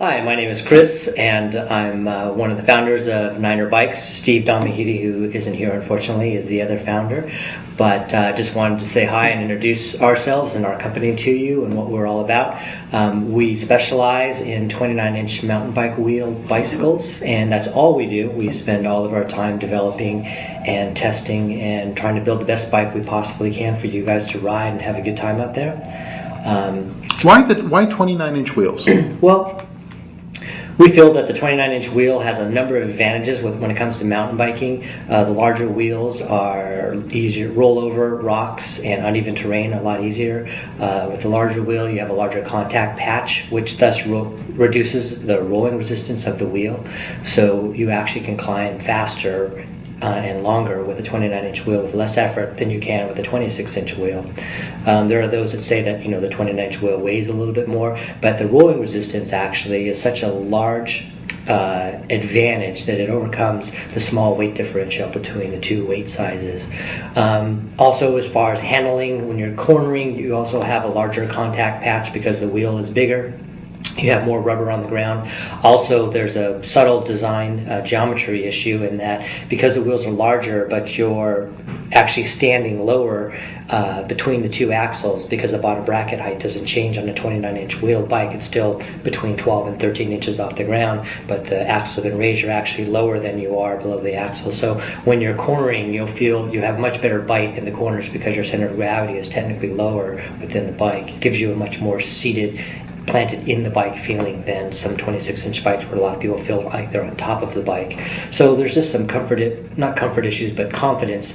Hi, my name is Chris, and I'm one of the founders of Niner Bikes. Steve Domahidi, who isn't here unfortunately, is the other founder. But just wanted to say hi and introduce ourselves and our company to you and what we're all about. We specialize in 29-inch mountain bike wheel bicycles, and that's all we do. We spend all of our time developing and testing and trying to build the best bike we possibly can for you guys to ride and have a good time out there. Why 29-inch wheels? Well, we feel that the 29-inch wheel has a number of advantages when it comes to mountain biking. The larger wheels are easier, roll over rocks and uneven terrain a lot easier. With the larger wheel, you have a larger contact patch, which thus reduces the rolling resistance of the wheel. So you actually can climb faster and longer with a 29-inch wheel with less effort than you can with a 26-inch wheel. There are those that say that the 29-inch wheel weighs a little bit more, but the rolling resistance actually is such a large advantage that it overcomes the small weight differential between the two weight sizes. Also, as far as handling, when you're cornering, you also have a larger contact patch because the wheel is bigger. You have more rubber on the ground. Also, there's a subtle design geometry issue in that because the wheels are larger, but you're actually standing lower between the two axles because the bottom bracket height doesn't change on a 29-inch wheel bike. It's still between 12 and 13 inches off the ground, but the axle and raise are actually lower than you are below the axle. So when you're cornering, you'll feel you have much better bite in the corners because your center of gravity is technically lower within the bike. It gives you a much more seated, planted in the bike feeling than some 26-inch bikes where a lot of people feel like they're on top of the bike. So there's just some not comfort issues, but confidence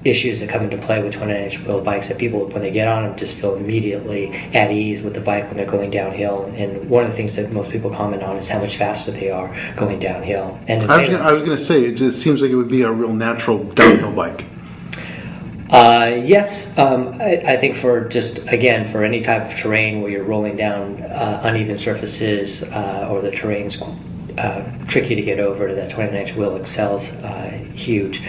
issues that come into play with 29-inch wheel bikes that people, when they get on them, just feel immediately at ease with the bike when they're going downhill. And one of the things that most people comment on is how much faster they are going downhill. And I was going to say, it just seems like it would be a real natural downhill bike. Yes, I think for any type of terrain where you're rolling down uneven surfaces or the terrain's tricky to get over, that 29-inch wheel excels huge.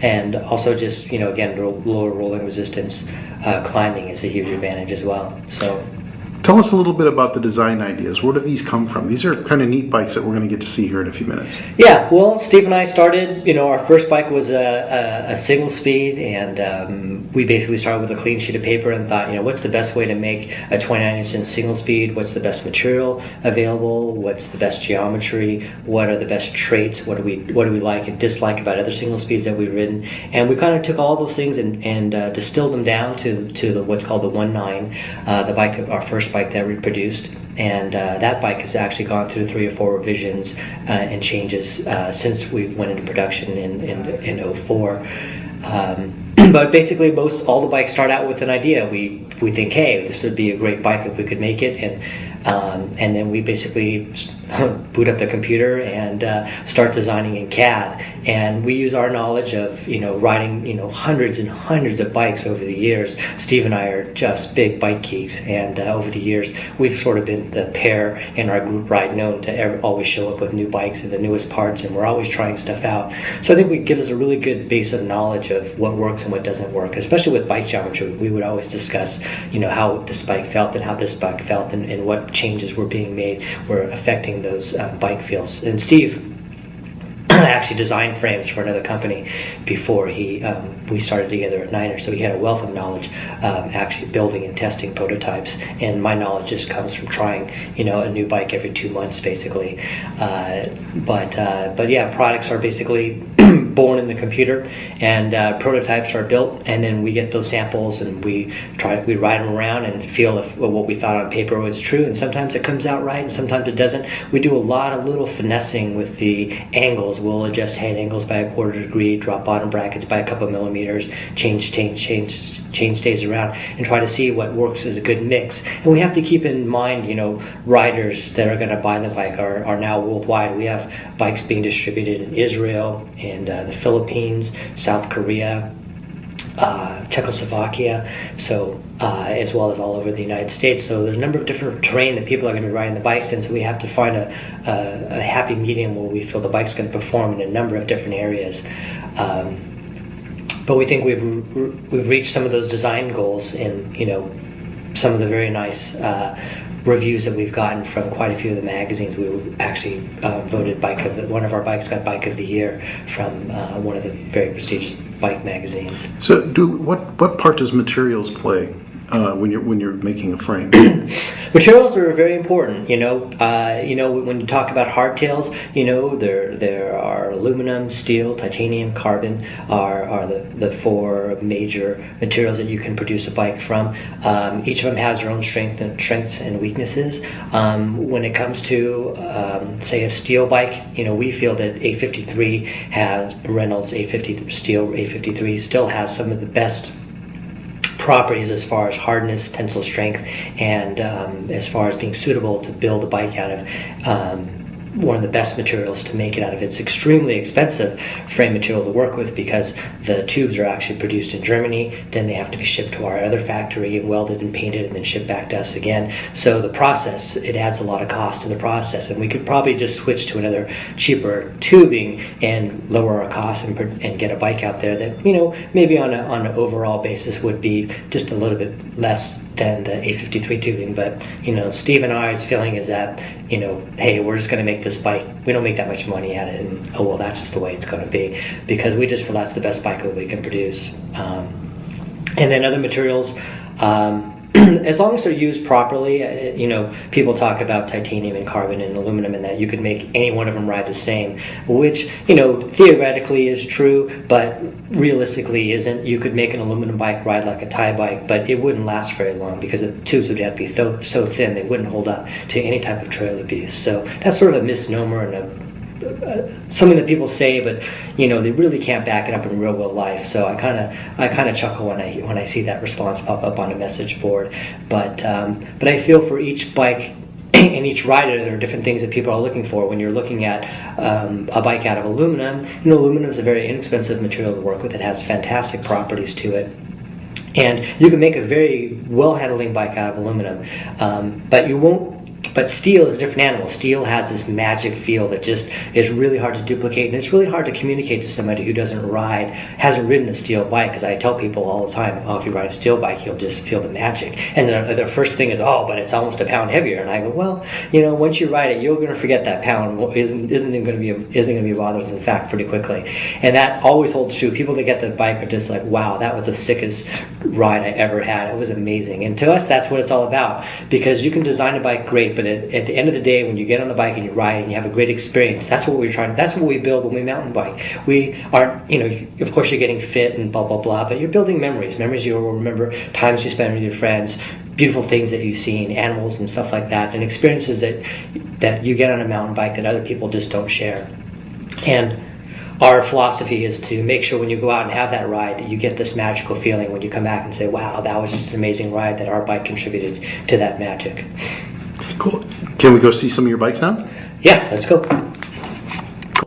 And also just, lower rolling resistance climbing is a huge advantage as well. So. Tell us a little bit about the design ideas. Where do these come from? These are kind of neat bikes that we're going to get to see here in a few minutes. Yeah, well, Steve and I started, our first bike was a single speed, and we basically started with a clean sheet of paper and thought, what's the best way to make a 29-inch in single speed? What's the best material available? What's the best geometry? What are the best traits? What do we like and dislike about other single speeds that we've ridden? And we kind of took all those things and distilled them down to what's called the 1.9, the bike, our first bike that we produced, and that bike has actually gone through 3 or 4 revisions and changes since we went into production in 04. But basically, all the bikes start out with an idea. We think, hey, this would be a great bike if we could make it, and then we basically boot up the computer and start designing in CAD. And we use our knowledge of riding hundreds and hundreds of bikes over the years. Steve and I are just big bike geeks, and over the years we've sort of been the pair in our group ride known to always show up with new bikes and the newest parts, and we're always trying stuff out. So I think it gives us a really good base of knowledge of what works and what doesn't work. And especially with bike geometry, we would always discuss how this bike felt and how this bike felt and what changes were being made were affecting those bike feels. And Steve actually designed frames for another company before we started together at Niner, so he had a wealth of knowledge actually building and testing prototypes, and my knowledge just comes from trying a new bike every 2 months basically. But yeah, products are basically born in the computer, and prototypes are built, and then we get those samples and we ride them around and feel if what we thought on paper was true, and sometimes it comes out right and sometimes it doesn't. We do a lot of little finessing with the angles. We'll adjust head angles by a 1/4 degree, drop bottom brackets by a couple of millimeters, change stays around, and try to see what works as a good mix. And we have to keep in mind, riders that are going to buy the bike are now worldwide. We have bikes being distributed in Israel and the Philippines, South Korea, Czechoslovakia, so as well as all over the United States. So there's a number of different terrain that people are going to be riding the bikes in, so we have to find a happy medium where we feel the bike's going to perform in a number of different areas. But we think we've reached some of those design goals in some of the very nice reviews that we've gotten from quite a few of the magazines. We were actually voted one of our bikes got Bike of the Year from one of the very prestigious bike magazines. So, what part does materials play when you're making a frame? Materials are very important. When you talk about hardtails, there are aluminum, steel, titanium, carbon are the four major materials that you can produce a bike from. Each of them has their own strengths and weaknesses. When it comes to say a steel bike, we feel that A53 has Reynolds steel A53 still has some of the best properties as far as hardness, tensile strength, and as far as being suitable to build a bike out of. One of the best materials to make it out of. It's extremely expensive frame material to work with because the tubes are actually produced in Germany, then they have to be shipped to our other factory and welded and painted and then shipped back to us again. So the process, it adds a lot of cost to the process, and we could probably just switch to another cheaper tubing and lower our costs and get a bike out there that maybe on an overall basis would be just a little bit less than the A53 tubing. But Steve and I's feeling is that hey, we're just going to make this bike. We don't make that much money at it, and that's just the way it's going to be, because we just feel that's the best bike that we can produce. And then other materials, as long as they're used properly, people talk about titanium and carbon and aluminum, and that you could make any one of them ride the same, which theoretically is true, but realistically isn't. You could make an aluminum bike ride like a Thai bike, but it wouldn't last very long because the tubes would have to be so thin they wouldn't hold up to any type of trail abuse. So that's sort of a misnomer and something that people say, but they really can't back it up in real world life. So I kind of chuckle when I see that response pop up on a message board. But I feel for each bike and each rider, there are different things that people are looking for. When you're looking at a bike out of aluminum, aluminum is a very inexpensive material to work with. It has fantastic properties to it. And you can make a very well-handling bike out of aluminum, but you won't. But steel is a different animal. Steel has this magic feel that just is really hard to duplicate, and it's really hard to communicate to somebody who hasn't ridden a steel bike, because I tell people all the time, if you ride a steel bike, you'll just feel the magic. And their first thing is, but it's almost a pound heavier. And I go, once you ride it, you're going to forget that pound isn't going to be bothered, in fact, pretty quickly. And that always holds true. People that get the bike are just like, wow, that was the sickest ride I ever had. It was amazing. And to us, that's what it's all about, because you can design a bike great, but at the end of the day, when you get on the bike and you ride and you have a great experience, that's what we build when we mountain bike. We aren't, of course you're getting fit and blah, blah, blah, but you're building memories you will remember, times you spend with your friends, beautiful things that you've seen, animals and stuff like that, and experiences that you get on a mountain bike that other people just don't share. And our philosophy is to make sure when you go out and have that ride that you get this magical feeling when you come back and say, wow, that was just an amazing ride, that our bike contributed to that magic. Cool. Can we go see some of your bikes now? Yeah, let's go.